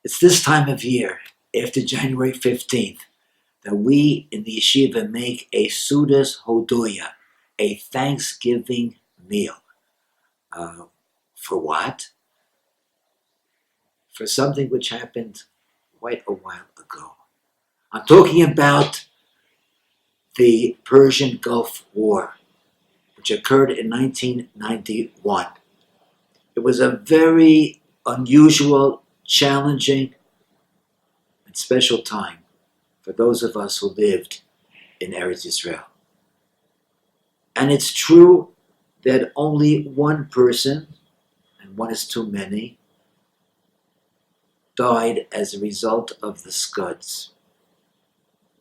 It's this time of year, after January 15th, that we in the yeshiva make a Sudas Hodoya, a Thanksgiving meal. For what? For something which happened quite a while ago. I'm talking about the Persian Gulf War, which occurred in 1991. It was a very unusual, challenging, and special time for those of us who lived in Eretz Yisrael. And it's true that only one person, and one is too many, died as a result of the Skuds,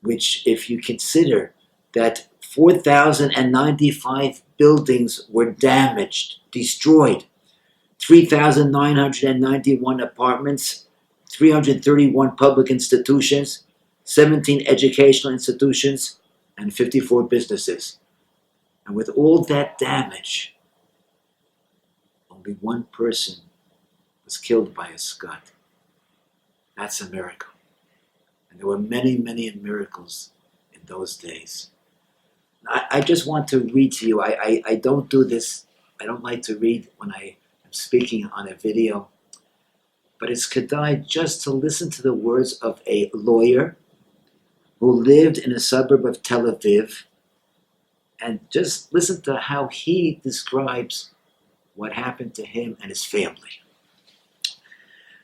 which, if you consider that 4,095 buildings were damaged, destroyed, 3,991 apartments, 331 public institutions, 17 educational institutions, and 54 businesses. And with all that damage, only one person was killed by a Scud. That's a miracle. And there were many, many miracles in those days. I just want to read to you. I don't do this. I don't like to read when I am speaking on a video. But it's kedai just to listen to the words of a lawyer who lived in a suburb of Tel Aviv, and just listen to how he describes what happened to him and his family.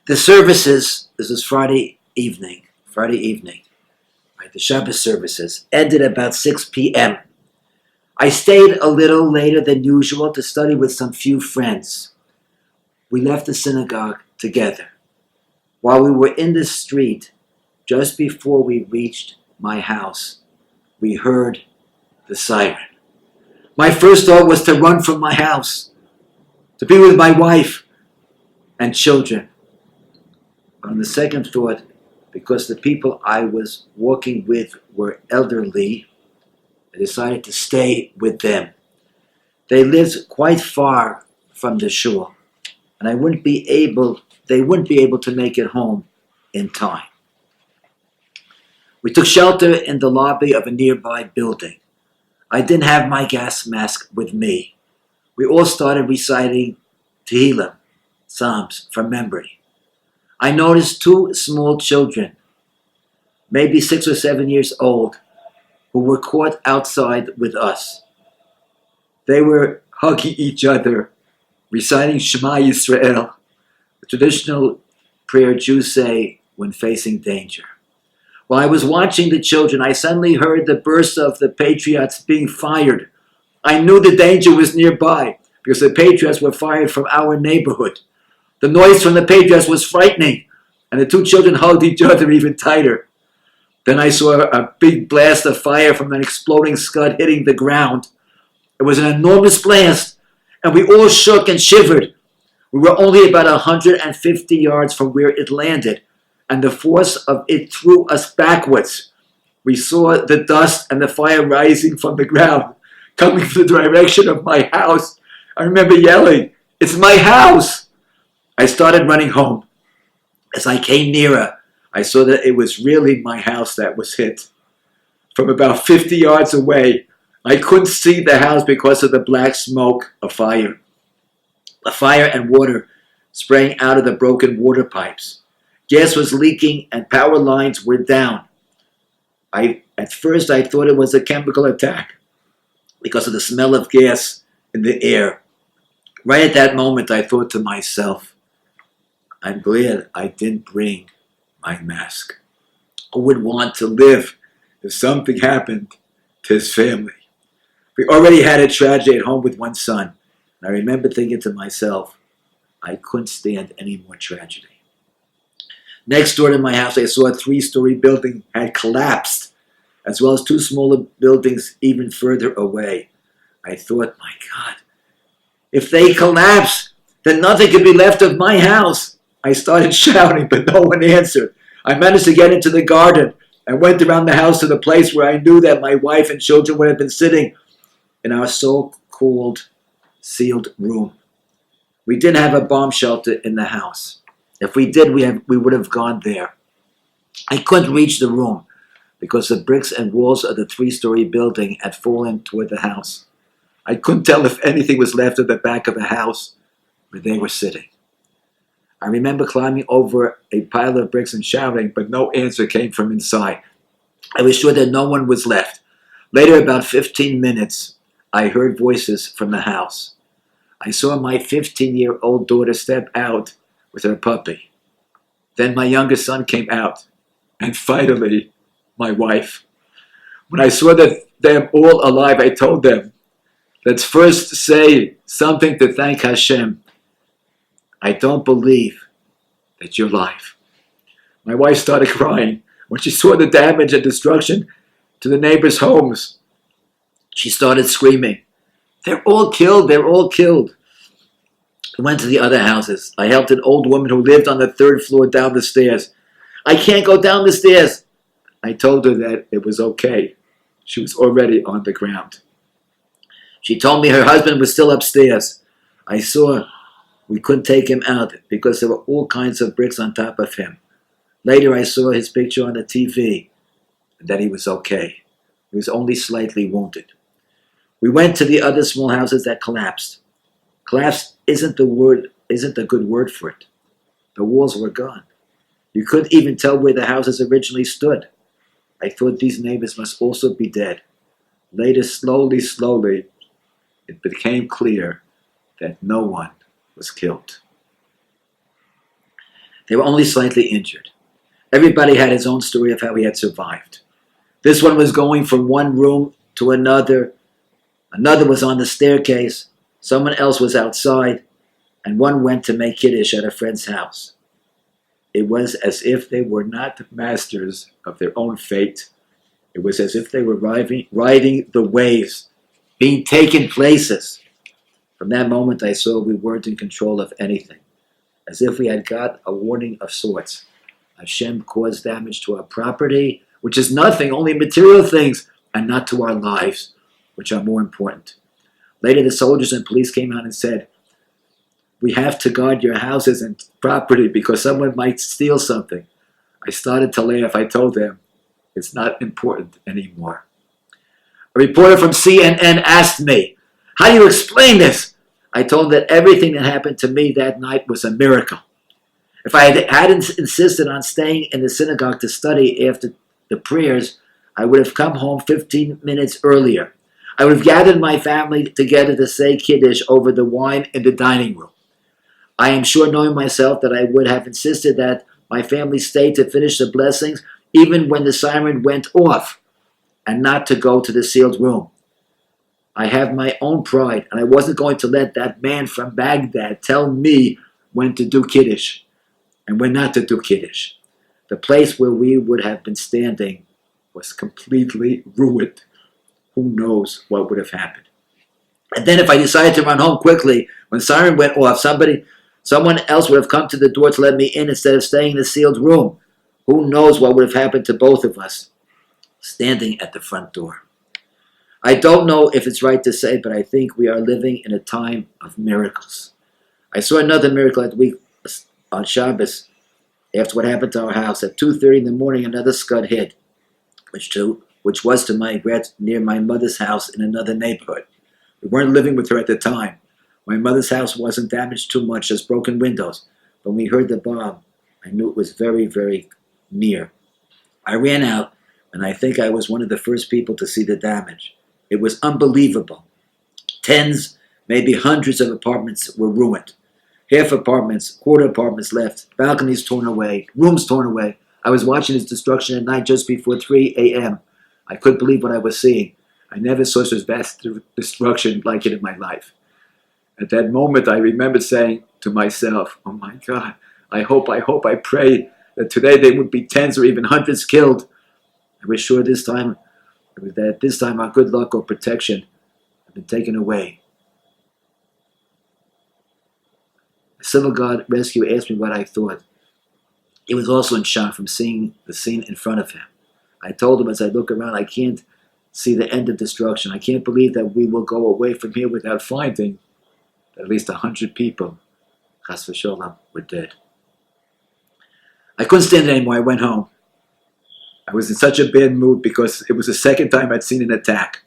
The services, this is Friday evening, right? The Shabbos services ended about 6 p.m. I stayed a little later than usual to study with some few friends. We left the synagogue together. While we were in the street, just before we reached my house, we heard the siren. My first thought was to run from my house, to be with my wife and children. But on the second thought, because the people I was walking with were elderly, I decided to stay with them. They lived quite far from the shul, and they wouldn't be able to make it home in time. We took shelter in the lobby of a nearby building. I didn't have my gas mask with me. We all started reciting Tehillim, Psalms, from memory. I noticed two small children, maybe 6 or 7 years old, who were caught outside with us. They were hugging each other, reciting Shema Yisrael, the traditional prayer Jews say when facing danger. While I was watching the children, I suddenly heard the burst of the Patriots being fired. I knew the danger was nearby because the Patriots were fired from our neighborhood. The noise from the Patriots was frightening, and the two children hugged each other even tighter. Then I saw a big blast of fire from an exploding Scud hitting the ground. It was an enormous blast, and we all shook and shivered. We were only about 150 yards from where it landed, and the force of it threw us backwards. We saw the dust and the fire rising from the ground, coming from the direction of my house. I remember yelling, "It's my house!" I started running home. As I came nearer, I saw that it was really my house that was hit. From about 50 yards away, I couldn't see the house because of the black smoke of fire. The fire and water spraying out of the broken water pipes. Gas was leaking and power lines were down. At first I thought it was a chemical attack because of the smell of gas in the air. Right at that moment I thought to myself, I'm glad I didn't bring my mask. Who would want to live if something happened to his family? We already had a tragedy at home with one son, and I remember thinking to myself, I couldn't stand any more tragedy. Next door to my house, I saw a 3-story building had collapsed, as well as 2 smaller buildings even further away. I thought, my God, if they collapse, then nothing could be left of my house. I started shouting, but no one answered. I managed to get into the garden and went around the house to the place where I knew that my wife and children would have been sitting in our so-called sealed room. We didn't have a bomb shelter in the house. If we did, we would have gone there. I couldn't reach the room because the bricks and walls of the three-story building had fallen toward the house. I couldn't tell if anything was left at the back of the house where they were sitting. I remember climbing over a pile of bricks and shouting, but no answer came from inside. I was sure that no one was left. Later, about 15 minutes, I heard voices from the house. I saw my 15-year-old daughter step out with her puppy. Then my youngest son came out. And finally, my wife. When I saw them all alive, I told them, let's first say something to thank Hashem. I don't believe that you're alive. My wife started crying when she saw the damage and destruction to the neighbors' homes. She started screaming, they're all killed, they're all killed. I went to the other houses. I helped an old woman who lived on the third floor down the stairs. I can't go down the stairs. I told her that it was okay. She was already on the ground. She told me her husband was still upstairs. I saw we couldn't take him out because there were all kinds of bricks on top of him. Later I saw his picture on the TV and that he was okay. He was only slightly wounded. We went to the other small houses that collapsed. Collapsed isn't a good word for it. The walls were gone. You couldn't even tell where the houses originally stood. I thought these neighbors must also be dead. Later, slowly, it became clear that no one was killed. They were only slightly injured. Everybody had his own story of how he had survived. This one was going from one room to another. Another was on the staircase. Someone else was outside. And one went to make Kiddush at a friend's house. It was as if they were not masters of their own fate. It was as if they were riding the waves, being taken places. From that moment I saw we weren't in control of anything. As if we had got a warning of sorts. Hashem caused damage to our property, which is nothing, only material things, and not to our lives, which are more important. Later the soldiers and police came out and said, we have to guard your houses and property because someone might steal something. I started to laugh. I told them, it's not important anymore. A reporter from CNN asked me, how do you explain this? I told him that everything that happened to me that night was a miracle. If I hadn't insisted on staying in the synagogue to study after the prayers, I would have come home 15 minutes earlier. I would have gathered my family together to say Kiddush over the wine in the dining room. I am sure, knowing myself, that I would have insisted that my family stay to finish the blessings even when the siren went off and not to go to the sealed room. I have my own pride, and I wasn't going to let that man from Baghdad tell me when to do Kiddush and when not to do Kiddush. The place where we would have been standing was completely ruined. Who knows what would have happened? And then if I decided to run home quickly, when siren went off, someone else would have come to the door to let me in instead of staying in the sealed room. Who knows what would have happened to both of us standing at the front door. I don't know if it's right to say, but I think we are living in a time of miracles. I saw another miracle at the week on Shabbos after what happened to our house. At 2:30 in the morning, another Scud hit, which was to my regret near my mother's house in another neighborhood. We weren't living with her at the time. My mother's house wasn't damaged too much, just broken windows. But when we heard the bomb, I knew it was very, very near. I ran out, and I think I was one of the first people to see the damage. It was unbelievable. Tens, maybe hundreds of apartments were ruined. Half apartments, quarter apartments left, balconies torn away, rooms torn away. I was watching its destruction at night just before 3 a.m. I couldn't believe what I was seeing. I never saw such vast destruction like it in my life. At that moment, I remember saying to myself, oh my God, I hope, I pray that today there would be tens or even hundreds killed. I was sure this time our good luck or protection had been taken away. The Civil Guard rescue asked me what I thought. He was also in shock from seeing the scene in front of him. I told him as I look around, I can't see the end of destruction. I can't believe that we will go away from here without finding that at least 100 people, chas v'sholem, were dead. I couldn't stand it anymore. I went home. I was in such a bad mood because it was the second time I'd seen an attack,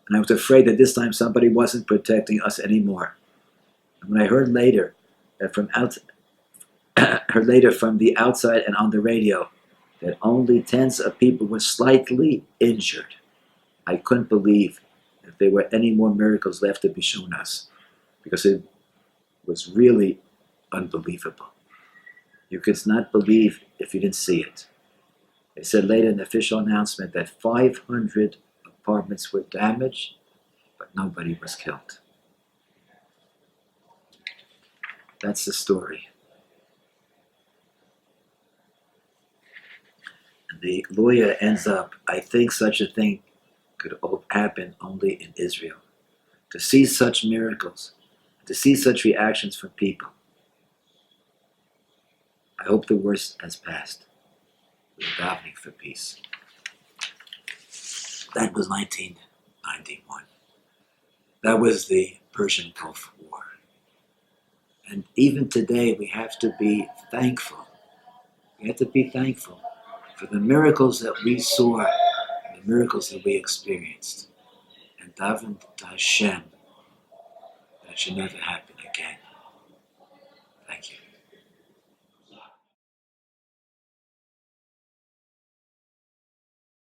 and I was afraid that this time somebody wasn't protecting us anymore. And when I heard later that heard later from the outside and on the radio that only tens of people were slightly injured, I couldn't believe that there were any more miracles left to be shown us, because it was really unbelievable. You could not believe if you didn't see it. They said later in the official announcement that 500 apartments were damaged, but nobody was killed. That's the story. The lawyer ends up, I think such a thing could happen only in Israel. To see such miracles, to see such reactions from people. I hope the worst has passed. We're davening for peace. That was 1991. That was the Persian Gulf War. And even today we have to be thankful. We have to be thankful for the miracles that we saw, the miracles that we experienced. And daven to Hashem that should never happen.